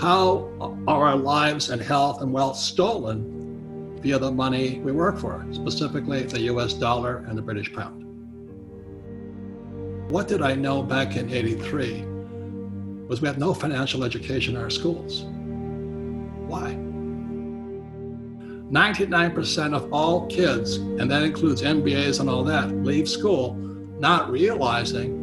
how are our lives and health and wealth stolen via the money we work for, specifically the US dollar and the British pound? What did I know back in '83 was we had no financial education in our schools. Why? 99% of all kids, and that includes MBAs and all that, leave school not realizing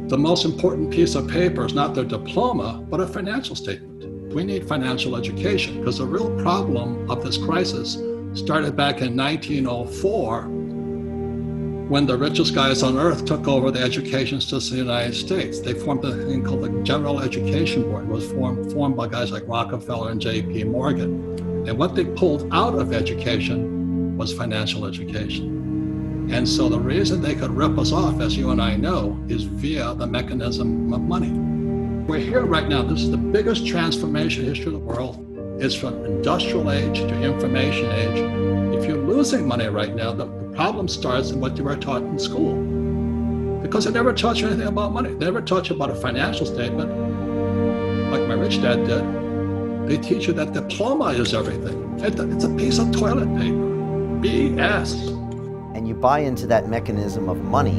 the most important piece of paper is not their diploma, but a financial statement. We need financial education because the real problem of this crisis started back in 1904 when the richest guys on earth took over the education system in the United States. They formed a thing called the General Education Board. It was formed by guys like Rockefeller and J.P. Morgan. And what they pulled out of education was financial education. And so the reason they could rip us off, as you and I know, is via the mechanism of money. We're here right now. This is the biggest transformation in the history of the world. It's from industrial age to information age. If you're losing money right now, the problem starts in what you were taught in school. Because they never taught you anything about money. They never taught you about a financial statement, like my rich dad did. They teach you that diploma is everything. It's a piece of toilet paper. BS. And you buy into that mechanism of money,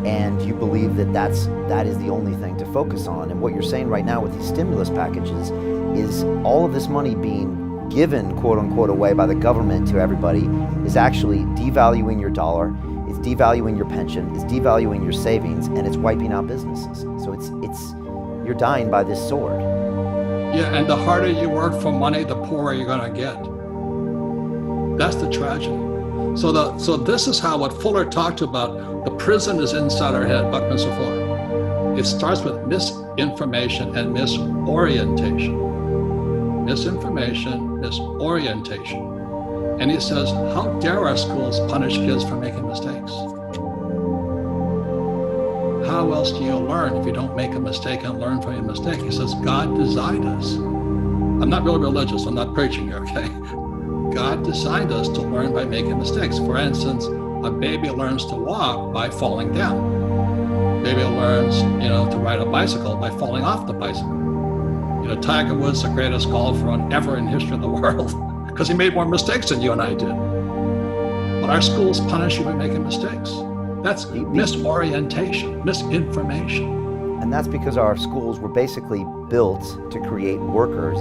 and you believe that that is the only thing to focus on. And what you're saying right now with these stimulus packages is all of this money being given, quote unquote, away by the government to everybody is actually devaluing your dollar, it's devaluing your pension, it's devaluing your savings, and it's wiping out businesses. So it's you're dying by this sword. Yeah, and the harder you work for money, the poorer you're gonna get. That's the tragedy. So this is how what Fuller talked about, the prison is inside our head, Buckminster Fuller. It starts with misinformation and misorientation. Misinformation, misorientation. And he says, how dare our schools punish kids for making mistakes? How else do you learn if you don't make a mistake and learn from your mistake? He says, God designed us. I'm not really religious, I'm not preaching here, okay? God designed us to learn by making mistakes. For instance, a baby learns to walk by falling down. Baby learns, to ride a bicycle by falling off the bicycle. Tiger Woods, the greatest golfer ever in history of the world, because he made more mistakes than you and I did. But our schools punish you by making mistakes. That's misorientation, misinformation. And that's because our schools were basically built to create workers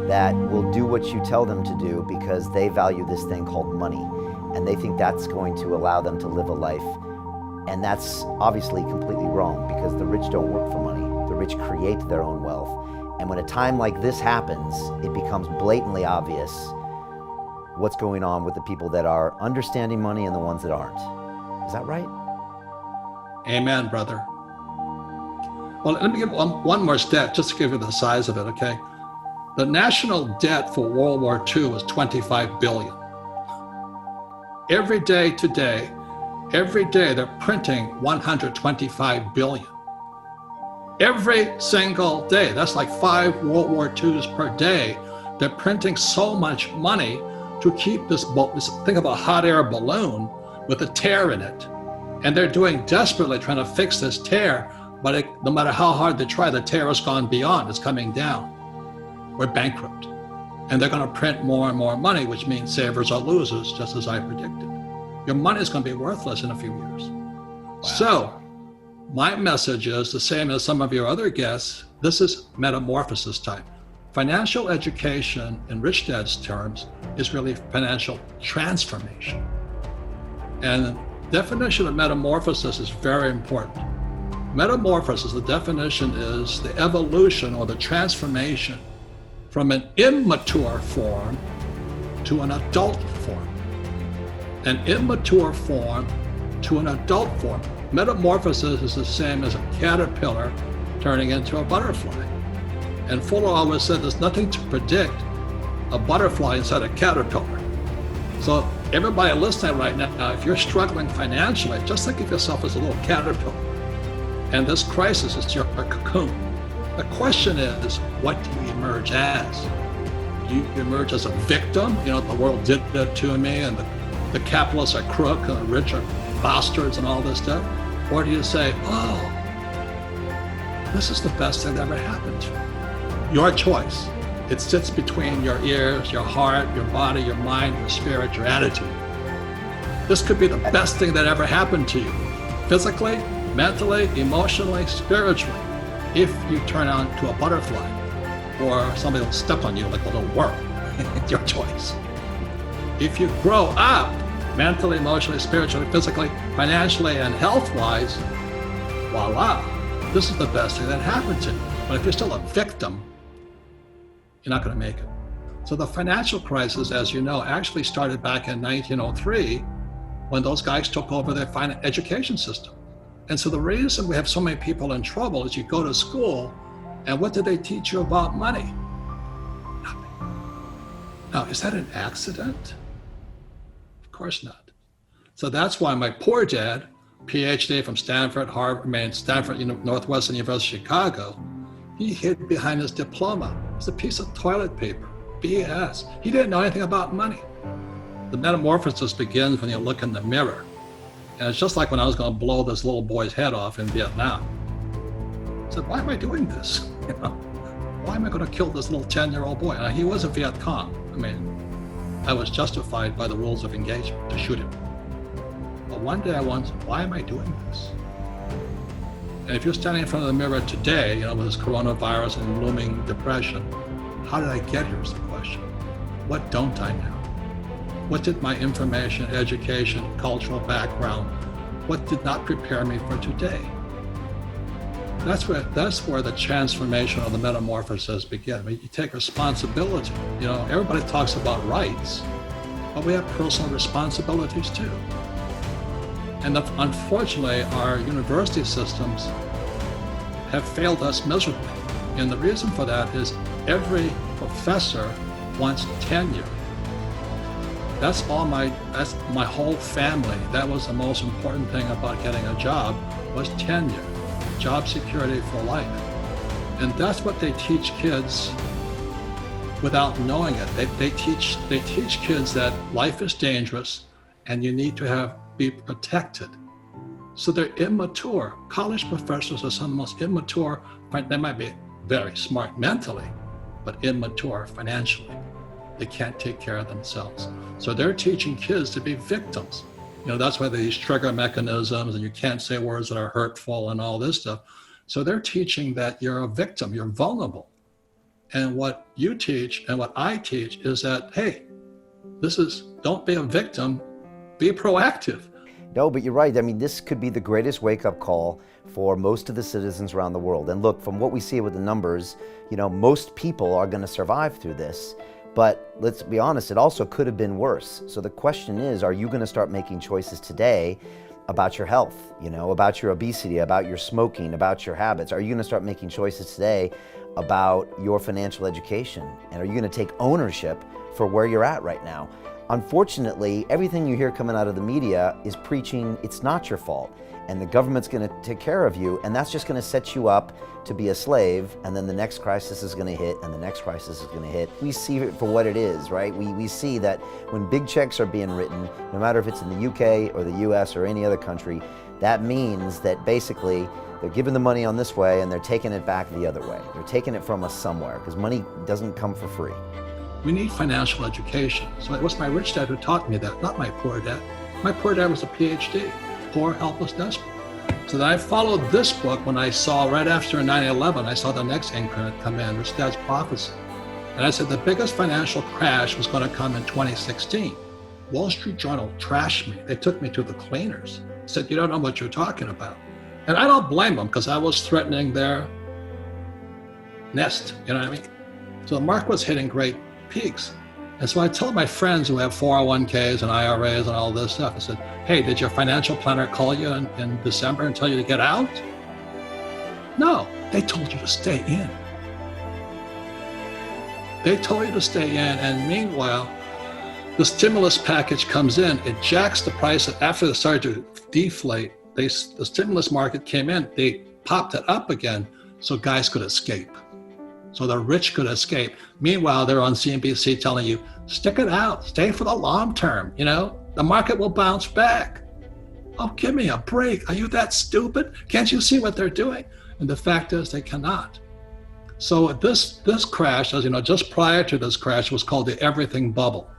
that will do what you tell them to do because they value this thing called money. And they think that's going to allow them to live a life. And that's obviously completely wrong because the rich don't work for money. The rich create their own wealth. And when a time like this happens, it becomes blatantly obvious what's going on with the people that are understanding money and the ones that aren't. Is that right? Amen, brother. Well, let me give one more step just to give you the size of it, okay? The national debt for World War II was $25 billion. Every day today, they're printing $125 billion. Every single day, that's like 5 World War IIs per day. They're printing so much money to keep this think of a hot air balloon with a tear in it. And they're doing desperately trying to fix this tear, but no matter how hard they try, the tear has gone beyond, it's coming down. We're bankrupt. And they're gonna print more and more money, which means savers are losers, just as I predicted. Your money is gonna be worthless in a few years. Wow. So, my message is the same as some of your other guests. This is metamorphosis time. Financial education, in Rich Dad's terms, is really financial transformation. And the definition of metamorphosis is very important. Metamorphosis, the definition is the evolution or the transformation from an immature form to an adult form. An immature form to an adult form. Metamorphosis is the same as a caterpillar turning into a butterfly. And Fuller always said there's nothing to predict a butterfly inside a caterpillar. So everybody listening right now, if you're struggling financially, just think of yourself as a little caterpillar. And this crisis is your cocoon. The question is, what do you emerge as? Do you emerge as a victim? The world did that to me, and the capitalists are crook, and the rich are bastards and all this stuff? Or do you say, oh, this is the best thing that ever happened to me? your choice. It sits between your ears, your heart, your body, your mind, your spirit, your attitude. This could be the best thing that ever happened to you, physically, mentally, emotionally, spiritually, if you turn on to a butterfly or somebody will step on you like a little worm. It's your choice. If you grow up mentally, emotionally, spiritually, physically, financially, and health-wise, voila, this is the best thing that happened to you. But if you're still a victim, you're not going to make it. So the financial crisis, as you know, actually started back in 1903 when those guys took over their education system. And so the reason we have so many people in trouble is you go to school, and what did they teach you about money? Nothing. Now, is that an accident? Of course not. So that's why my poor dad, PhD from Stanford, Northwestern University of Chicago, he hid behind his diploma. It's a piece of toilet paper, BS. He didn't know anything about money. The metamorphosis begins when you look in the mirror. And it's just like when I was going to blow this little boy's head off in Vietnam. I said, why am I doing this? Why am I going to kill this little 10-year-old boy? And he was a Viet Cong. I was justified by the rules of engagement to shoot him. But one day I wondered, why am I doing this? And if you're standing in front of the mirror today, with this coronavirus and looming depression, how did I get here is the question. What don't I know? What did my information, education, cultural background, what did not prepare me for today? That's where the transformation of the metamorphosis begins. You take responsibility. Everybody talks about rights, but we have personal responsibilities too. And unfortunately, our university systems have failed us miserably. And the reason for that is every professor wants tenure. That's my whole family. That was the most important thing about getting a job was tenure, job security for life. And that's what they teach kids without knowing it. They teach kids that life is dangerous and you need to be protected. So they're immature. College professors are some of the most immature. They might be very smart mentally, but immature financially. They can't take care of themselves. So they're teaching kids to be victims. That's why these trigger mechanisms and you can't say words that are hurtful and all this stuff. So they're teaching that you're a victim, you're vulnerable. And what you teach and what I teach is that, hey, don't be a victim, be proactive. No, but you're right. This could be the greatest wake-up call for most of the citizens around the world. And look, from what we see with the numbers, most people are going to survive through this. But let's be honest, it also could have been worse. So the question is, are you going to start making choices today about your health, about your obesity, about your smoking, about your habits? Are you going to start making choices today about your financial education? And are you going to take ownership for where you're at right now? Unfortunately, everything you hear coming out of the media is preaching it's not your fault and the government's going to take care of you, and that's just going to set you up to be a slave, and then the next crisis is going to hit and the next crisis is going to hit. We see it for what it is, right? We see that when big checks are being written, no matter if it's in the UK or the US or any other country, that means that basically they're giving the money on this way and they're taking it back the other way. They're taking it from us somewhere because money doesn't come for free. We need financial education. So it was my rich dad who taught me that, not my poor dad. My poor dad was a PhD, poor, helpless, desperate. So then I followed this book when I saw, right after 9/11, I saw the next increment come in, Rich Dad's Prophecy. And I said the biggest financial crash was going to come in 2016. Wall Street Journal trashed me. They took me to the cleaners. Said, you don't know what you're talking about. And I don't blame them because I was threatening their nest, you know what I mean? So the market was hitting great peaks. And so I told my friends who have 401ks and IRAs and all this stuff, I said, hey, did your financial planner call you in December and tell you to get out? No, they told you to stay in. They told you to stay in, and meanwhile, the stimulus package comes in, it jacks the price. After they started to deflate, the stimulus market came in, they popped it up again so guys could escape. So the rich could escape. Meanwhile, they're on CNBC telling you, stick it out, stay for the long term, the market will bounce back. Oh, give me a break. Are you that stupid? Can't you see what they're doing? And the fact is they cannot. So this crash, as you know, just prior to this crash was called the everything bubble.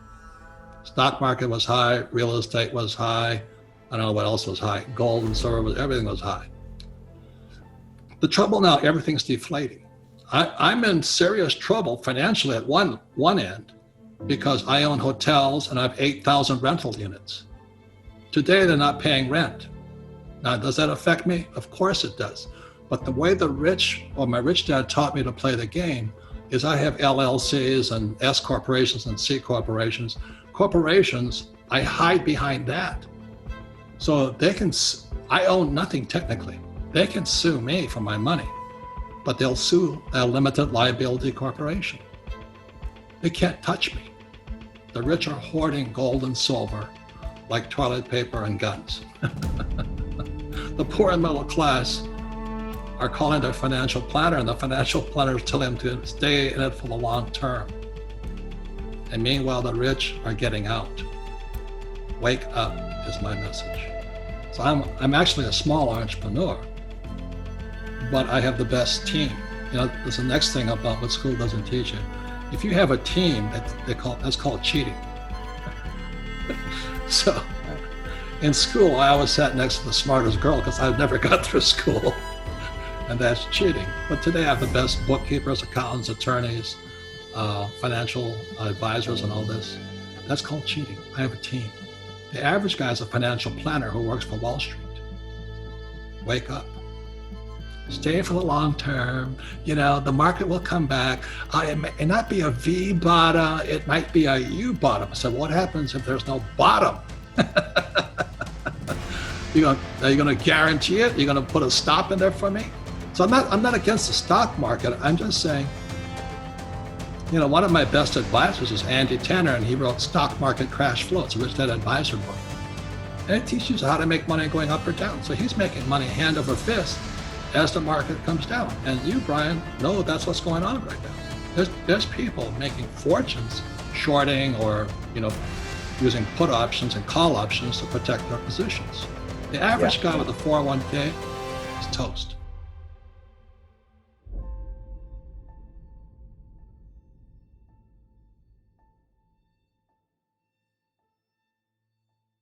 Stock market was high, real estate was high, I don't know what else was high, gold and silver, everything was high. The trouble now, everything's deflating. I'm in serious trouble financially at one end because I own hotels and I have 8,000 rental units. Today, they're not paying rent. Now, does that affect me? Of course it does. But the way the rich, or my rich dad taught me to play the game is I have LLCs and S corporations and C corporations. Corporations, I hide behind that. So they can, I own nothing technically. They can sue me for my money, but they'll sue a limited liability corporation. They can't touch me. The rich are hoarding gold and silver like toilet paper and guns. The poor and middle class are calling their financial planner, and the financial planner is telling them to stay in it for the long term. And meanwhile, the rich are getting out. Wake up is my message. So I'm actually a small entrepreneur, but I have the best team. You know, there's the next thing about what school doesn't teach you. If you have a team, that's called cheating. So in school, I always sat next to the smartest girl because I never got through school, and that's cheating. But today I have the best bookkeepers, accountants, attorneys, financial advisors, and all this. That's called cheating. I have a team. The average guy is a financial planner who works for Wall Street. Wake up. Stay for the long term. You know, the market will come back. It may not be a V bottom, it might be a U bottom. So what happens if there's no bottom? Are you going to guarantee it? You're going to put a stop in there for me? So I'm not against the stock market. I'm just saying, you know, one of my best advisors is Andy Tanner, and he wrote Stock Market Crash Flow. It's a Rich Dad Advisor book. And it teaches you how to make money going up or down. So he's making money hand over fist as the market comes down. And you, Brian, know that's what's going on right now. There's people making fortunes shorting or, you know, using put options and call options to protect their positions. The average guy with a 401k is toast.